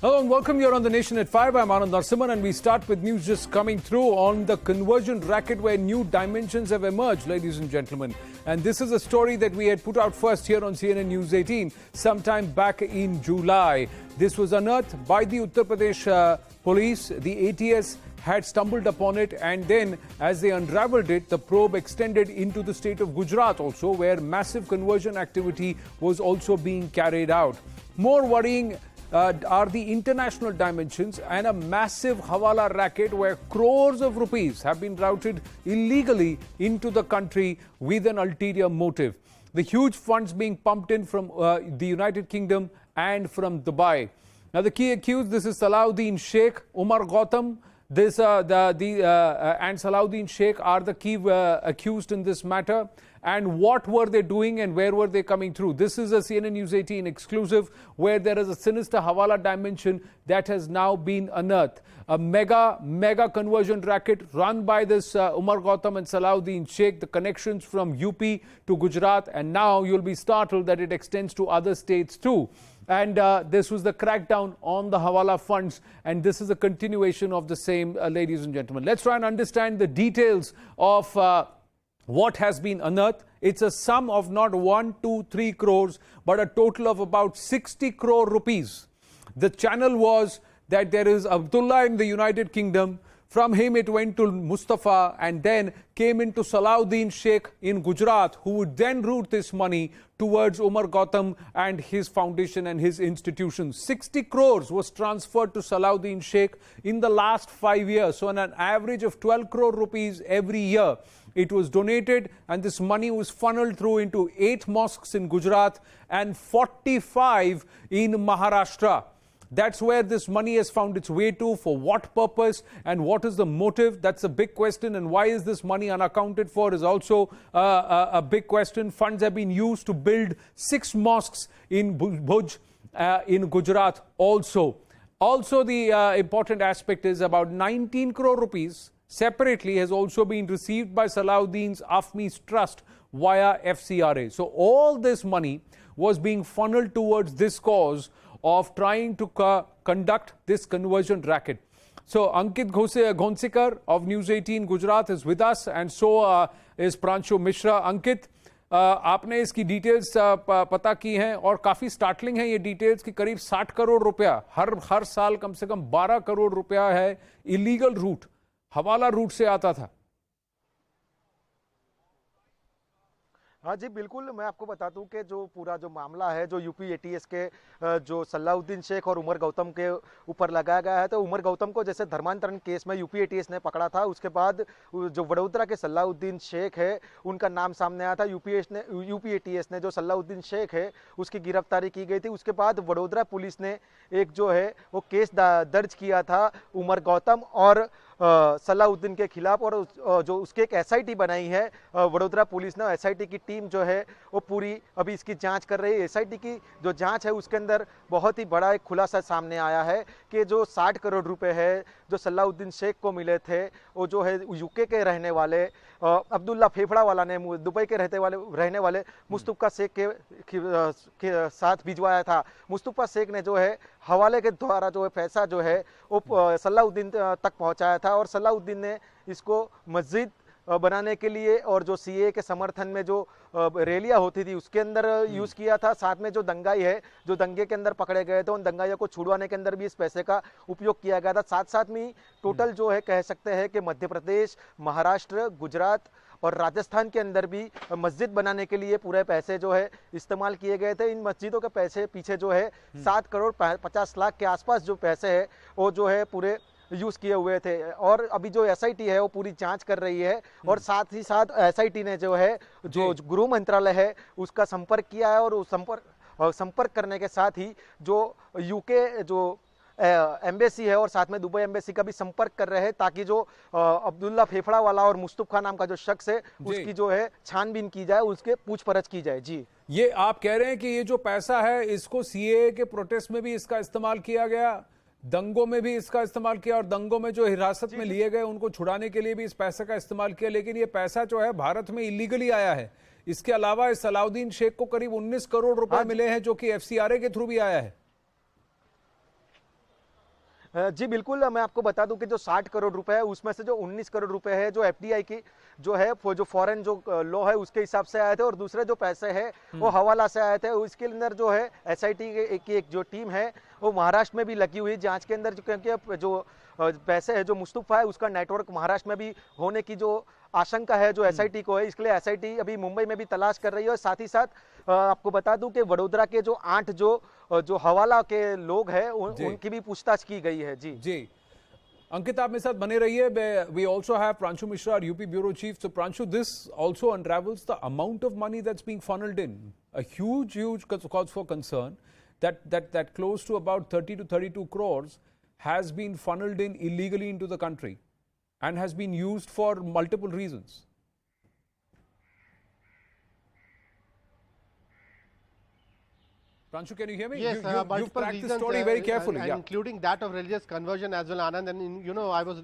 Hello and welcome. You're on the Nation at 5. I'm Anand Narsimhan and we start with news just coming through on the conversion racket where new dimensions have emerged, ladies and gentlemen. And this is a story that we had put out first here on CNN News 18 sometime back in July. This was unearthed by the Uttar Pradesh police. The ATS had stumbled upon it, and then as they unraveled it, the probe extended into the state of Gujarat also, where massive conversion activity was also being carried out. More worrying are the international dimensions and a massive hawala racket where crores of rupees have been routed illegally into the country with an ulterior motive. The huge funds being pumped in from the United Kingdom and from Dubai. Now the key accused, this is Salauddin Shaikh, Umar Gautam. And Salauddin Shaikh are the key accused in this matter. And what were they doing and where were they coming through? This is a CNN News 18 exclusive where there is a sinister hawala dimension that has now been unearthed. A mega conversion racket run by this Umar Gautam and Salauddin Shaikh, the connections from UP to Gujarat, and now you'll be startled that it extends to other states too. And this was the crackdown on the hawala funds, and this is a continuation of the same, ladies and gentlemen. Let's try and understand the details of what has been unearthed. It's a sum of not 1, 2, 3 crores, but a total of about 60 crore rupees. The channel was that there is Abdullah in the United Kingdom. From him it went to Mustafa and then came into Salauddin Shaikh in Gujarat, who would then route this money towards Umar Gautam and his foundation and his institutions. 60 crores was transferred to Salauddin Shaikh in the last 5 years. So on an average of 12 crore rupees every year, it was donated, and this money was funneled through into 8 mosques in Gujarat and 45 in Maharashtra. That's where this money has found its way to. For what purpose and what is the motive? That's a big question. And why is this money unaccounted for is also a big question. Funds have been used to build 6 mosques in Bhuj in Gujarat also. Also, the important aspect is about 19 crore rupees separately has also been received by Salauddin's AFMI's trust via FCRA. So all this money was being funneled towards this cause of trying to conduct this conversion racket. So Ankit Ghonsikar of News 18 Gujarat is with us, and so is Pranshu Mishra. Ankit, आपने इसकी details पता की हैं और काफ़ी startling है ये details कि करीब 60 करोड़ रुपया हर साल कम से कम 12 करोड़ रुपया है इलीगल रूट, हवाला रूट से आता था। हाँ जी बिल्कुल, मैं आपको बता दूं कि जो पूरा जो मामला है जो यूपी एटीएस के जो सलाउद्दीन शेख और उमर गौतम के ऊपर लगाया गया है, तो उमर गौतम को जैसे धर्मांतरण केस में यूपी एटीएस ने पकड़ा था, उसके बाद जो वडोदरा के सलाउद्दीन शेख है उनका नाम सामने आया था। यूपी एटीएस ने जो सलाउद्दीन शेख है उसकी गिरफ्तारी की गई थी। उसके बाद वडोदरा पुलिस ने एक जो है वो केस दर्ज किया था उमर गौतम और सलाउद्दीन के खिलाफ, और जो उसके एक एसआईटी बनाई है वडोदरा पुलिस ने। एसआईटी की टीम जो है वो पूरी अभी इसकी जांच कर रही है। एसआईटी की जो जांच है उसके अंदर बहुत ही बड़ा एक खुलासा सामने आया है कि जो 60 करोड़ रुपए है जो सलाउद्दीन शेख को मिले थे, वो जो है यूके के रहने वाले अब्दुल्ला फेफड़ा वाला ने दुबई के रहने वाले मुस्तफा शेख के साथ भिजवाया था। मुस्तफा शेख ने जो है हवाले के द्वारा जो है पैसा जो है वो सलाउद्दीन तक पहुंचाया था, और सलाउद्दीन ने इसको मस्जिद बनाने के लिए और जो सीए के समर्थन में जो रैलियां होती थी उसके अंदर यूज किया था। साथ में जो दंगाई है, जो दंगे के अंदर पकड़े गए थे, उन दंगाइयों को छुड़वाने के अंदर भी इस पैसे का उपयोग किया गया था। साथ में टोटल जो है कह सकते हैं कि मध्य प्रदेश, महाराष्ट्र, गुजरात और राजस्थान के अंदर भी मस्जिद बनाने के लिए पूरे पैसे जो है इस्तेमाल किए गए थे। इन मस्जिदों के पैसे पीछे जो है 7 करोड़ 50 लाख के आसपास जो पैसे है वो जो है पूरे यूज किए हुए थे। और अभी जो एसआईटी है वो पूरी जांच कर रही है, और साथ ही साथ एसआईटी ने जो है जो गृह मंत्रालय है उसका संपर्क किया है, और उस संपर्क करने के साथ ही जो यूके जो एम्बेसी है और साथ में दुबई एम्बेसी का भी संपर्क कर रहे हैं, ताकि जो अब्दुल्ला फेफड़ा वाला और मुस्तफा नाम का जो शख्स है उसकी जो है छानबीन की जाए, उसके पूछपरछ की जाए। जी, ये आप कह रहे हैं कि ये जो पैसा है इसको सीएए के प्रोटेस्ट में भी इसका इस्तेमाल किया गया, दंगों में भी इसका इस्तेमाल किया, और दंगों में जो हिरासत में लिए गए उनको छुड़ाने के लिए भी इस पैसे का इस्तेमाल किया। लेकिन ये पैसा जो है भारत में इलीगली आया है। इसके अलावा सलाउद्दीन शेख को करीब 19 करोड़ रुपए मिले हैं जो कि एफसीआरए के थ्रू भी आया है। जी बिल्कुल, मैं आपको बता दूं कि जो 60 करोड़ रुपए है उसमें से जो 19 करोड़ रुपए है जो एफडीआई की जो है जो फॉरेन जो लॉ है उसके हिसाब से आए थे, और दूसरे जो पैसे हैं वो हवाला से आए थे। इसके अंदर जो है एसआईटी की एक जो टीम है वो महाराष्ट्र में भी लगी हुई जांच के अंदर, क्योंकि जो पैसे है जो मुस्तफा है उसका नेटवर्क महाराष्ट्र में भी होने की जो आशंका है जो एसआईटी को है, इसलिए एसआईटी अभी मुंबई में भी तलाश कर रही है। और साथ ही साथ आपको बता दूं कि वडोदरा के जो 8 जो हवाला के लोग हैं उनकी भी पूछताछ की गई है। जी जी अंकित, आप मेरे साथ बने रहिए। We also have Pranshu Mishra, UP bureau chief. So Pranshu, this also unravels the amount of money that's being funneled in. A huge cause for concern that close to about 30 to 32 crores has been funneled in illegally into the country and has been used for multiple reasons. Pranshu, can you hear me? Yes, You've tracked the story very carefully, yeah. Including that of religious conversion as well, Anand. And I was.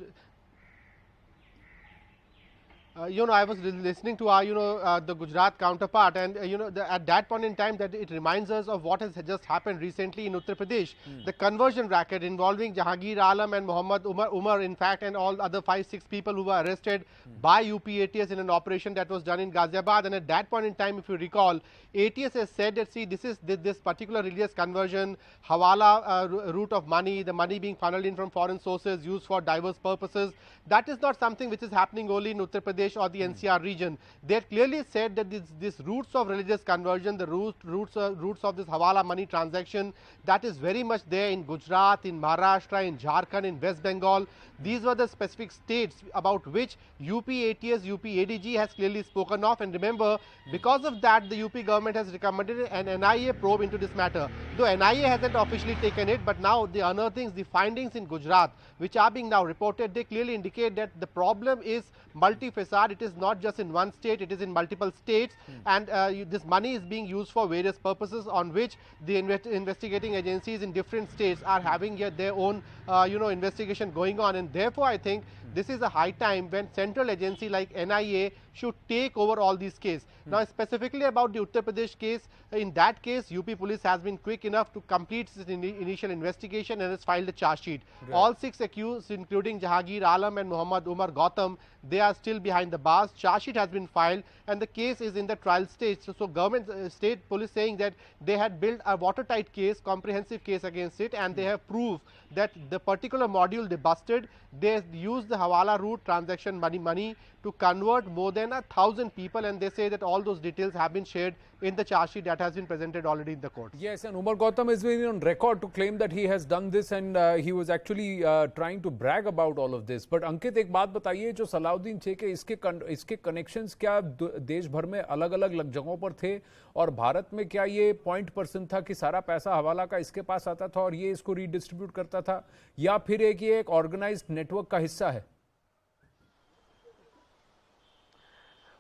I was listening to our, the Gujarat counterpart, and at that point in time, that it reminds us of what has just happened recently in Uttar Pradesh, the conversion racket involving Jahangir Alam and Muhammad Umar, in fact, and all other 5-6 people who were arrested by UP-ATS in an operation that was done in Ghaziabad. And at that point in time, if you recall, ATS has said that, see, this particular religious conversion, hawala route of money, the money being funneled in from foreign sources used for diverse purposes, that is not something which is happening only in Uttar Pradesh or the NCR region. They clearly said that this roots of religious conversion, the roots of this hawala money transaction, that is very much there in Gujarat, in Maharashtra, in Jharkhand, in West Bengal. These were the specific states about which UP ATS, UP ADG has clearly spoken of. And remember, because of that, the UP government has recommended an NIA probe into this matter. Though NIA hasn't officially taken it, but now the unearthings, the findings in Gujarat, which are being now reported, they clearly indicate that the problem is multifaceted. It is not just in one state, it is in multiple states, and this money is being used for various purposes on which the investigating agencies in different states are having their own investigation going on. And therefore I think this is a high time when central agency like NIA should take over all these cases. Now specifically about the Uttar Pradesh case, in that case UP police has been quick enough to complete its initial investigation and has filed a charge sheet. Right. All 6 accused, including Jahangir Alam and Muhammad Umar Gautam, they are still behind the bars. Charge sheet has been filed and the case is in the trial stage. So government state police saying that they had built a watertight case, comprehensive case against it, and they have proved that the particular module they busted, they used the hawala route transaction money to convert more than 1,000 people, and they say that all those details have been shared in the charge sheet that has been presented already in the courts. Yes, and Umar Gautam has been on record to claim that he has done this, and he was actually trying to brag about all of this. But Ankit, एक बात बताइए, जो सलाउद्दीन शेख है, इसके connections क्या देश भर में अलग-अलग जगहों पर थे, और भारत में क्या ये पॉइंट% था कि सारा पैसा हवाला का इसके पास आता था और ये इसको रीडिस्ट्रीब्यूट करता था, या फिर एक ऑर्गेनाइज्ड नेटवर्क का हिस्सा है?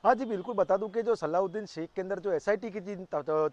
हाँ जी बिल्कुल, बता दूं कि जो सलाउद्दीन शेख के अंदर जो एसआईटी की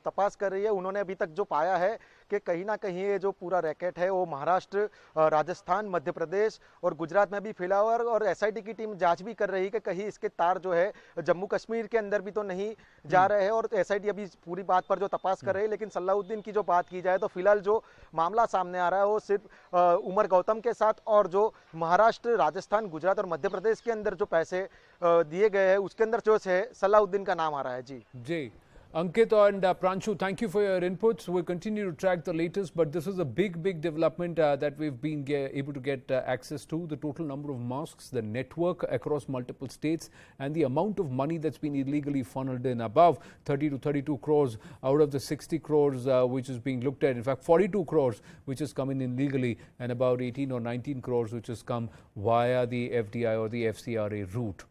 तपास कर रही है, उन्होंने अभी तक जो पाया है कि कहीं ना कहीं ये जो पूरा रैकेट है वो महाराष्ट्र, राजस्थान, मध्य प्रदेश और गुजरात में भी फैला हुआ है। और एसआईटी की टीम जांच भी कर रही है कि कहीं इसके तार जो है जम्मू कश्मीर के अंदर भी तो नहीं जा रहे हैं। और एसआईटी अभी पूरी बात पर जो तपास कर रही है। लेकिन सलाउद्दीन की जो बात की जाए तो फिलहाल जो मामला सामने आ रहा है वो सिर्फ उमर गौतम के साथ, और जो महाराष्ट्र, राजस्थान, गुजरात और मध्य प्रदेश के अंदर जो पैसे दिए गए हैं उसके अंदर जो है सलाउद्दीन का नाम आ रहा है। जी Ankit and Pranshu, thank you for your inputs. We'll continue to track the latest, but this is a big development that we've been able to get access to. The total number of mosques, the network across multiple states, and the amount of money that's been illegally funneled in, above 30 to 32 crores out of the 60 crores which is being looked at. In fact, 42 crores which is coming in illegally, and about 18 or 19 crores which has come via the FDI or the FCRA route.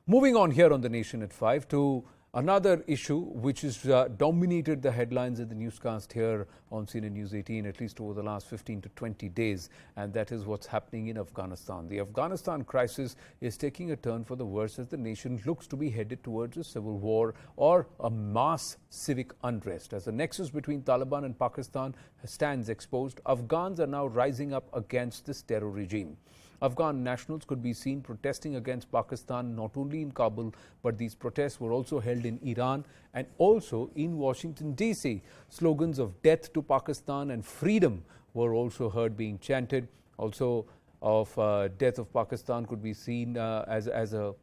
Moving on here on the Nation at 5 to another issue which has dominated the headlines in the newscast here on CNN News 18, at least over the last 15 to 20 days, and that is what's happening in Afghanistan. The Afghanistan crisis is taking a turn for the worse as the nation looks to be headed towards a civil war or a mass civic unrest. As the nexus between Taliban and Pakistan stands exposed, Afghans are now rising up against this terror regime. Afghan nationals could be seen protesting against Pakistan not only in Kabul, but these protests were also held in Iran and also in Washington, D.C. Slogans of death to Pakistan and freedom were also heard being chanted. Also, of death of Pakistan could be seen as a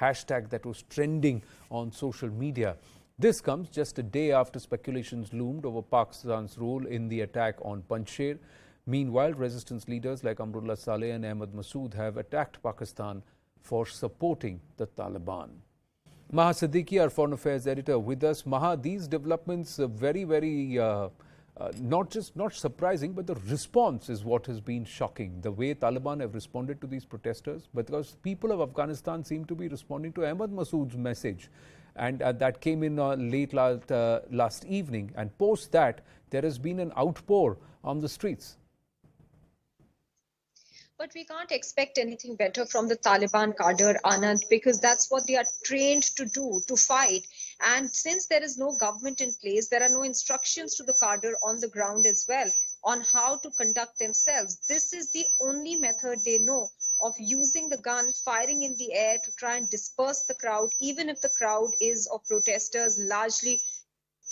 hashtag that was trending on social media. This comes just a day after speculations loomed over Pakistan's role in the attack on Panjshir. Meanwhile, resistance leaders like Amrullah Saleh and Ahmad Masood have attacked Pakistan for supporting the Taliban. Maha Siddiqui, our Foreign Affairs editor, with us. Maha, these developments are very not surprising, but the response is what has been shocking. The way Taliban have responded to these protesters, because people of Afghanistan seem to be responding to Ahmad Masood's message. And that came in late last evening. And post that, there has been an outpour on the streets. But we can't expect anything better from the Taliban cadre, Anand, because that's what they are trained to do, to fight. And since there is no government in place, there are no instructions to the cadre on the ground as well on how to conduct themselves. This is the only method they know of using the gun, firing in the air to try and disperse the crowd, even if the crowd is of protesters, largely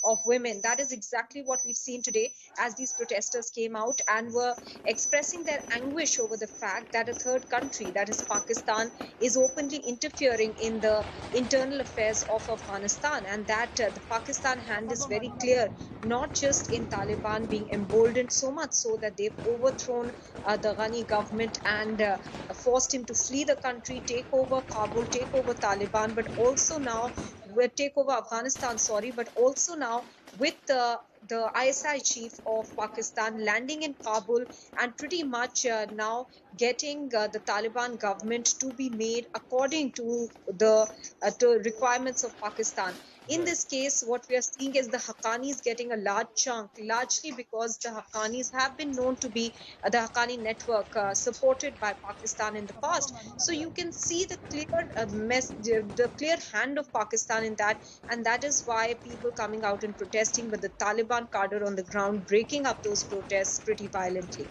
of women. That is exactly what we've seen today as these protesters came out and were expressing their anguish over the fact that a third country, that is Pakistan, is openly interfering in the internal affairs of Afghanistan, and that the Pakistan hand is very clear, not just in Taliban being emboldened so much so that they've overthrown the Ghani government and forced him to flee the country, take over Kabul, take over Taliban, but also now take over Afghanistan, but also now with the ISI chief of Pakistan landing in Kabul and pretty much now getting the Taliban government to be made according to the requirements of Pakistan. In this case, what we are seeing is the Haqqanis getting a large chunk, largely because the Haqqanis have been known to be the Haqqani network supported by Pakistan in the past. So you can see the clear hand of Pakistan in that, and that is why people coming out and protesting, but the Taliban cadre on the ground breaking up those protests pretty violently.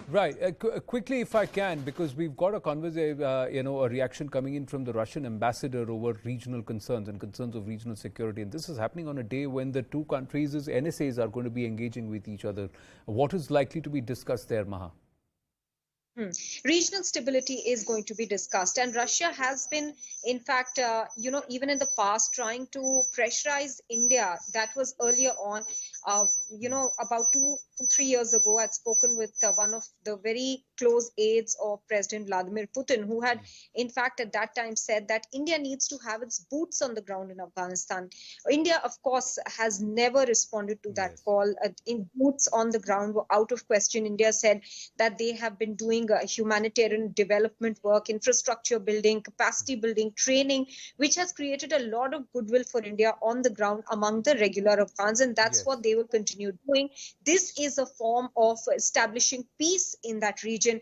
Right. Quickly, if I can, because we've got a conversation, a reaction coming in from the Russian ambassador over regional concerns and concerns of regional security. And this is happening on a day when the two countries' NSAs are going to be engaging with each other. What is likely to be discussed there, Maha? Regional stability is going to be discussed, and Russia has been, in fact, even in the past, trying to pressurize India. That was earlier on. About 2 to 3 years ago, I'd spoken with one of the very close aides of President Vladimir Putin, who had, in fact, at that time said that India needs to have its boots on the ground in Afghanistan. India, of course, has never responded to that call. In boots on the ground were out of question. India said that they have been doing humanitarian development work, infrastructure building, capacity building, training, which has created a lot of goodwill for India on the ground among the regular Afghans, and that's what they will continue doing. This is a form of establishing peace in that region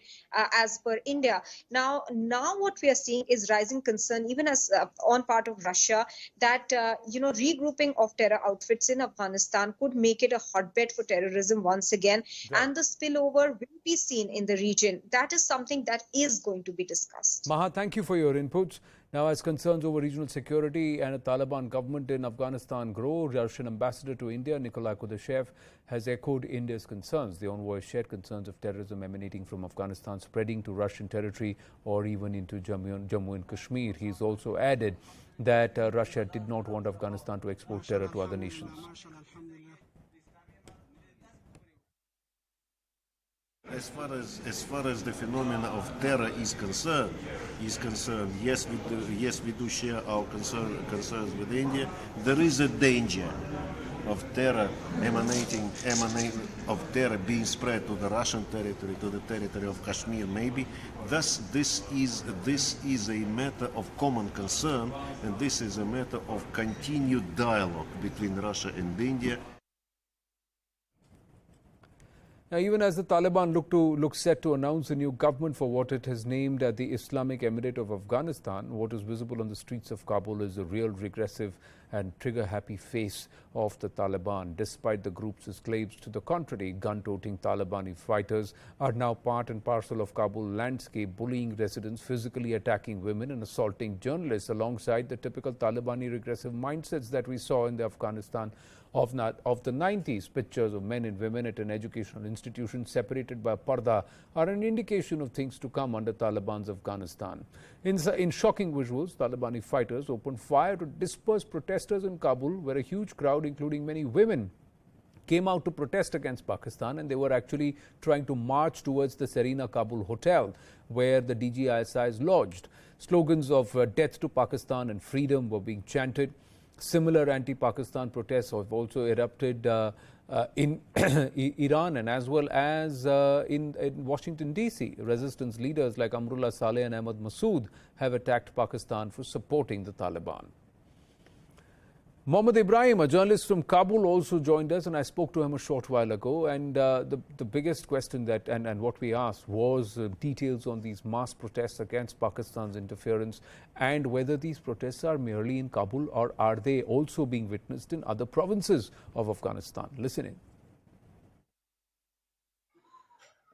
as per India. Now what we are seeing is rising concern, even as on part of Russia, that regrouping of terror outfits in Afghanistan could make it a hotbed for terrorism once again, and the spillover will be seen in the region. That is something that is going to be discussed. Maha, thank you for your inputs. Now, as concerns over regional security and a Taliban government in Afghanistan grow, Russian ambassador to India, Nikolai Kudashev, has echoed India's concerns. The envoy shared concerns of terrorism emanating from Afghanistan spreading to Russian territory or even into Jammu and Kashmir. He's also added that Russia did not want Afghanistan to export terror to other nations. As far as the phenomena of terror is concerned, yes, we do share our concerns with India. There is a danger of terror of terror being spread to the Russian territory, to the territory of Kashmir, maybe. Thus, this is a matter of common concern, and this is a matter of continued dialogue between Russia and India. Now, even as the Taliban look set to announce a new government for what it has named the Islamic Emirate of Afghanistan, what is visible on the streets of Kabul is a real regressive and trigger-happy face of the Taliban. Despite the group's claims to the contrary, gun-toting Talibani fighters are now part and parcel of Kabul landscape, bullying residents, physically attacking women and assaulting journalists, alongside the typical Talibani regressive mindsets that we saw in the Afghanistan of the 90s. Pictures of men and women at an educational institution separated by parda are an indication of things to come under Taliban's Afghanistan. In shocking visuals, Talibani fighters opened fire to disperse protesters in Kabul, where a huge crowd, including many women, came out to protest against Pakistan, and they were actually trying to march towards the Serena Kabul hotel where the DGISI is lodged. Slogans of death to Pakistan and freedom were being chanted. Similar anti-Pakistan protests have also erupted in Iran and as well as in Washington, D.C. Resistance leaders like Amrullah Saleh and Ahmad Massoud have attacked Pakistan for supporting the Taliban. Mohammad Ibrahim, a journalist from Kabul, also joined us, and I spoke to him a short while ago. And the biggest question that and what we asked was details on these mass protests against Pakistan's interference, and whether these protests are merely in Kabul or are they also being witnessed in other provinces of Afghanistan. Listen in.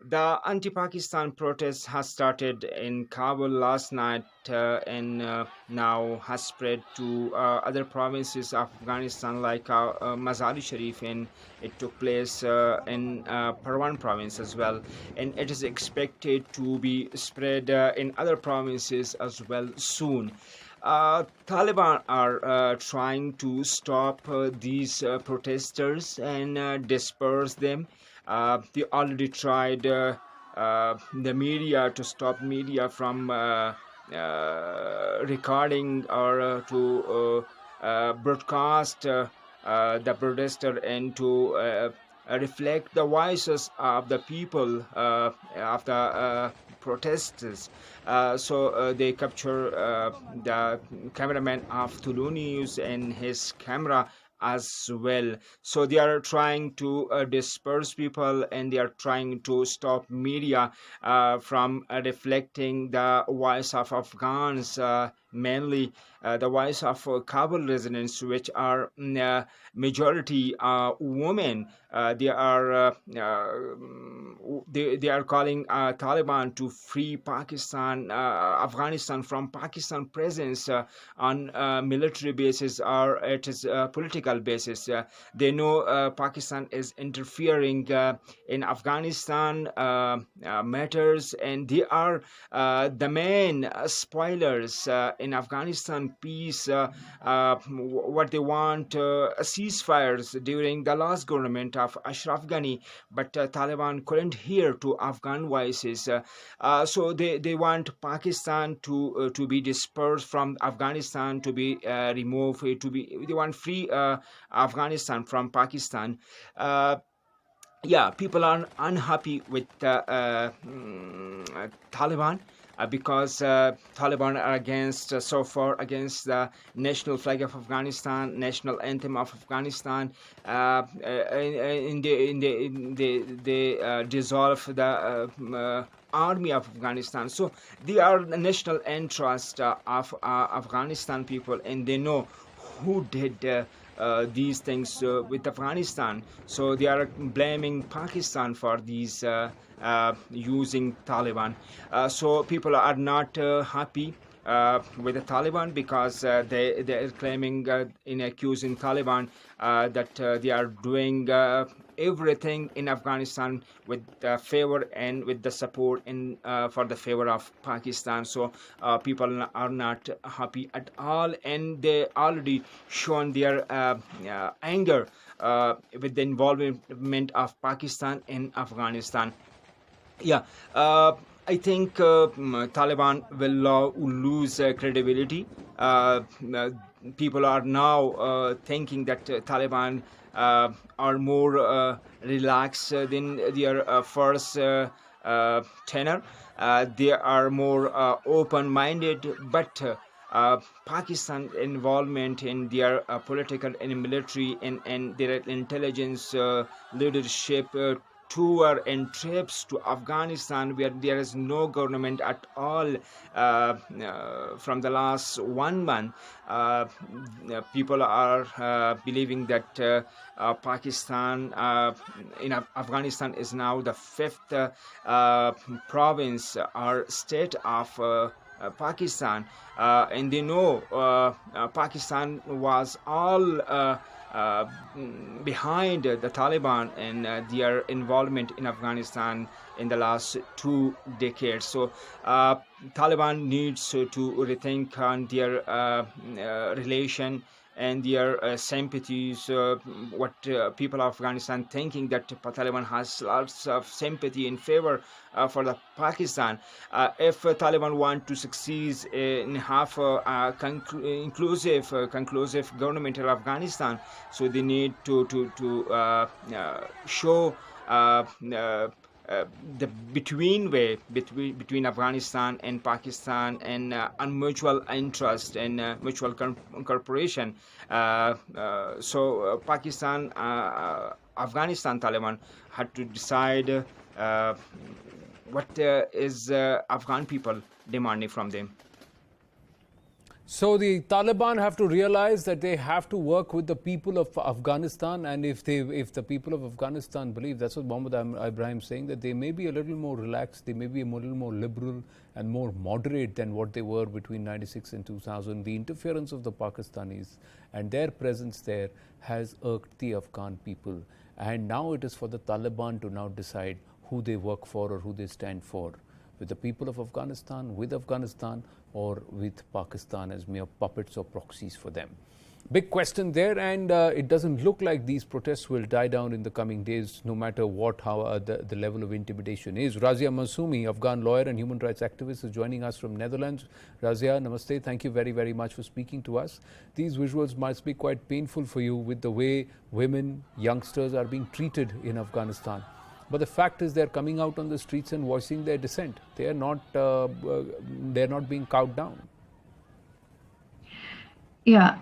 The anti-Pakistan protest has started in Kabul last night and now has spread to other provinces of Afghanistan like Mazar-e Sharif, and it took place in Parwan province as well, and it is expected to be spread in other provinces as well soon. Taliban are trying to stop these protesters and disperse them. They already tried the media to stop media from recording or to broadcast the protester and to reflect the voices of the people of the protesters. So they capture the cameraman of Tulu News and his camera as well. So they are trying to disperse people, and they are trying to stop media from reflecting the voice of Afghans, mainly the voice of Kabul residents, which are majority women. They are calling Taliban to free Pakistan, Afghanistan from Pakistan presence on military basis or at its political basis. They know Pakistan is interfering in Afghanistan matters, and they are the main spoilers in Afghanistan peace. What they want ceasefires during the last government of Ashraf Ghani, but Taliban couldn't hear to Afghan voices. So they want Pakistan to be dispersed from Afghanistan, to be removed, they want free Afghanistan from Pakistan. Yeah, people are unhappy with Taliban because Taliban are against so far against the national flag of Afghanistan, national anthem of Afghanistan. They dissolve the army of Afghanistan. So they are the national interest of Afghanistan people, and they know who did these things with Afghanistan. So they are blaming Pakistan for these using Taliban. So people are not happy with the Taliban because they are claiming in accusing Taliban that they are doing everything in Afghanistan with the favor and with the support in for the favor of Pakistan. So people are not happy at all, and they already shown their anger with the involvement of Pakistan in Afghanistan. Yeah, I think Taliban will lose credibility. People are now thinking that Taliban are more relaxed than their first tenor. They are more open-minded, but Pakistan involvement in their political and military and their intelligence leadership tour and trips to Afghanistan where there is no government at all. From the last 1 month, people are believing that Pakistan in Afghanistan is now the fifth province or state of Pakistan, and they know Pakistan was all behind the Taliban and their involvement in Afghanistan in the last 2 decades. So Taliban needs to rethink on their relation and their sympathies, what people of Afghanistan thinking that Taliban has lots of sympathy in favor for the Pakistan. If Taliban want to succeed in have a conclusive government in Afghanistan, so they need to show the between way between Afghanistan and Pakistan and on mutual interest and mutual cooperation. So Pakistan, Afghanistan Taliban had to decide what is Afghan people demanding from them. So the Taliban have to realize that they have to work with the people of Afghanistan, and if the people of Afghanistan believe, that's what Mohammed Ibrahim is saying, that they may be a little more relaxed, they may be a little more liberal and more moderate than what they were between 96 and 2000. The interference of the Pakistanis and their presence there has irked the Afghan people, and now it is for the Taliban to now decide who they work for or who they stand for, with the people of Afghanistan, with Afghanistan, or with Pakistan as mere puppets or proxies for them. Big question there, and it doesn't look like these protests will die down in the coming days, no matter how the level of intimidation is. Razia Masoumi, Afghan lawyer and human rights activist, is joining us from Netherlands. Razia, namaste. Thank you very, very much for speaking to us. These visuals must be quite painful for you with the way women, youngsters are being treated in Afghanistan. But the fact is, they're coming out on the streets and voicing their dissent. They are not. They're not being cowed down. Yeah.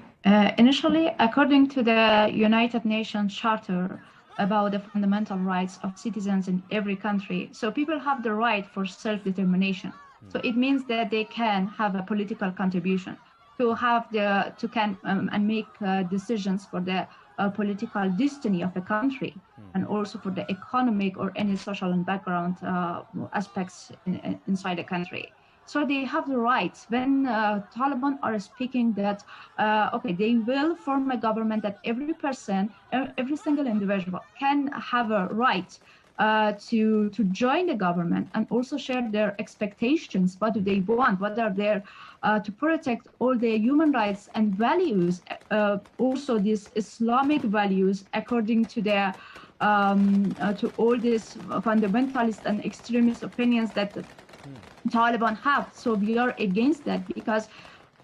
Initially, according to the United Nations Charter about the fundamental rights of citizens in every country, so people have the right for self-determination. So it means that they can have a political contribution and make decisions for the political destiny of the country, and also for the economic or any social and background aspects inside the country. So they have the rights. When Taliban are speaking that, okay, they will form a government that every person, every single individual can have a right to join the government and also share their expectations. What do they want? What are their to protect all their human rights and values, also these Islamic values, according to their to all these fundamentalist and extremist opinions that the Taliban have. So we are against that, because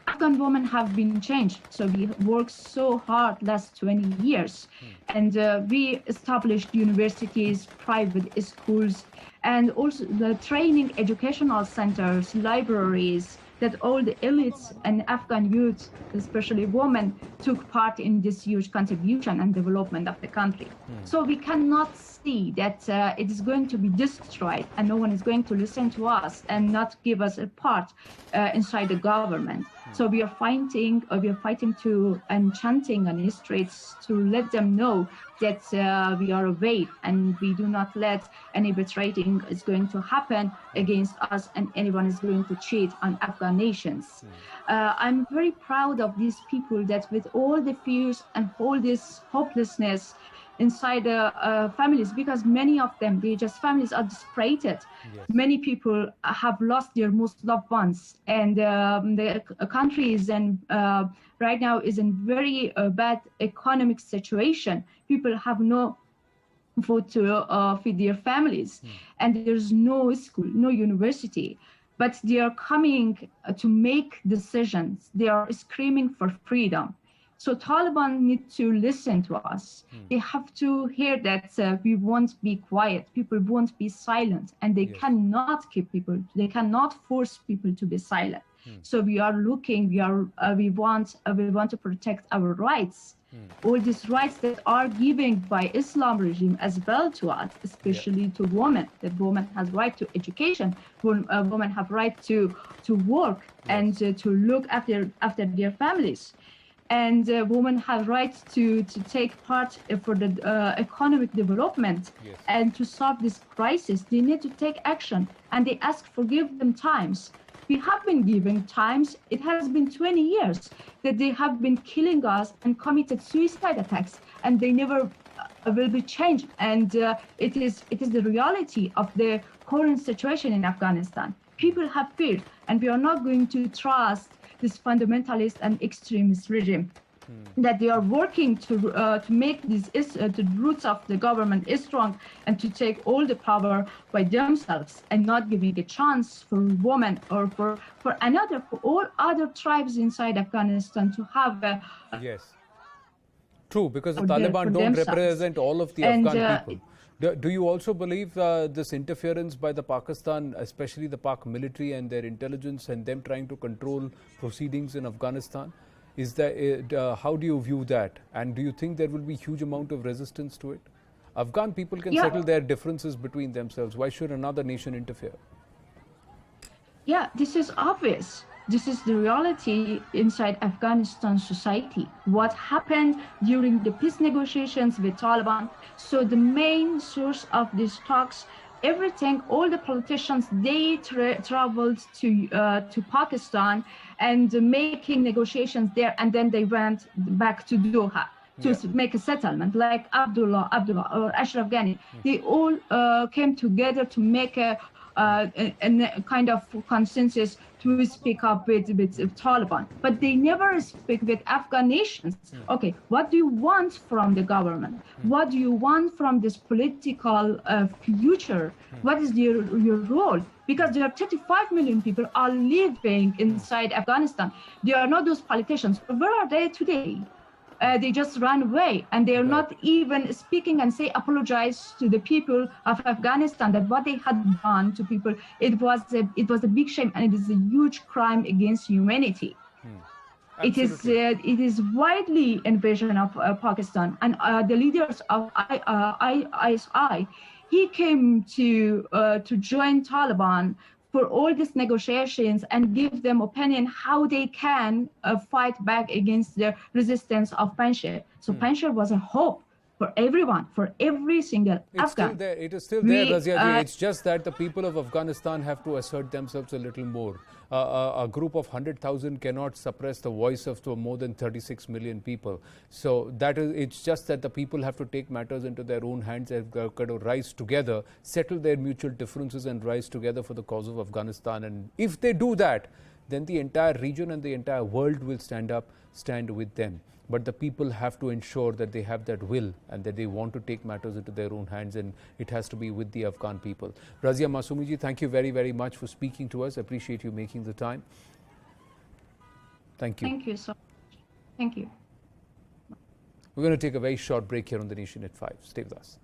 Afghan women have been changed. So we worked so hard last 20 years, and we established universities, private schools, and also the training educational centers, libraries, that all the elites and Afghan youth, especially women, took part in this huge contribution and development of the country. So we cannot see that it is going to be destroyed and no one is going to listen to us and not give us a part inside the government. So we are fighting to and chanting on the streets to let them know that we are awake and we do not let any betraying is going to happen against us, and anyone is going to cheat on Afghan nations. I'm very proud of these people that with all the fears and all this hopelessness inside the families, because many of them, families are separated. Yes. Many people have lost their most loved ones, and the country is right now is in very bad economic situation. People have no food to feed their families, and there's no school, no university. But they are coming to make decisions. They are screaming for freedom. So Taliban need to listen to us. They have to hear that we won't be quiet. People won't be silent, and they cannot keep people. They cannot force people to be silent. So we are looking, we want to protect our rights. All these rights that are given by Islam regime as well to us, especially to women. That woman has right to education, women have right to work and to look after their families. And women have rights to take part for the economic development and to solve this crisis. They need to take action, and they ask for give them times. We have been given times. It has been 20 years that they have been killing us and committed suicide attacks, and they never will be changed. And it is the reality of the current situation in Afghanistan. People have feared, and we are not going to trust this fundamentalist and extremist regime. That they are working to make the roots of the government strong and to take all the power by themselves and not giving a chance for women or for all other tribes inside Afghanistan to have a True, because the for Taliban don't themselves. represent all of the And, Afghan people. Do you also believe this interference by the Pakistan, especially the Pak military and their intelligence and them trying to control proceedings in Afghanistan? Is that, how do you view that? And do you think there will be huge amount of resistance to it? Afghan people can settle their differences between themselves. Why should another nation interfere? Yeah, this is obvious. This is the reality inside Afghanistan society. What happened during the peace negotiations with Taliban. So the main source of these talks, everything, all the politicians, they traveled to Pakistan and making negotiations there, and then they went back to Doha to make a settlement, like Abdullah or Ashraf Ghani. They all came together to make a kind of consensus to speak up with Taliban, but they never speak with Afghan nations. Okay, what do you want from the government? What do you want from this political future? What is your role? Because there are 35 million people are living inside Afghanistan. They are not those politicians. Where are they today? They just run away, and they are not even speaking and apologize to the people of Afghanistan that what they had done to people, it was a big shame, and it is a huge crime against humanity. It is widely invasion of Pakistan, and the leaders of ISI, he came to join Taliban for all these negotiations and give them opinion how they can fight back against the resistance of Panjshir. So Panjshir was a hope for everyone, for every single Afghan. It is still there, Razia. It's just that the people of Afghanistan have to assert themselves a little more. A group of 100,000 cannot suppress the voice of more than 36 million people. So it's just that the people have to take matters into their own hands and got to rise together, settle their mutual differences and rise together for the cause of Afghanistan. And if they do that, then the entire region and the entire world will stand with them. But the people have to ensure that they have that will and that they want to take matters into their own hands, and it has to be with the Afghan people. Razia Masumiji, thank you very, very much for speaking to us. Appreciate you making the time. Thank you. Thank you so much. Thank you. We're going to take a very short break here on the Nation at 5. Stay with us.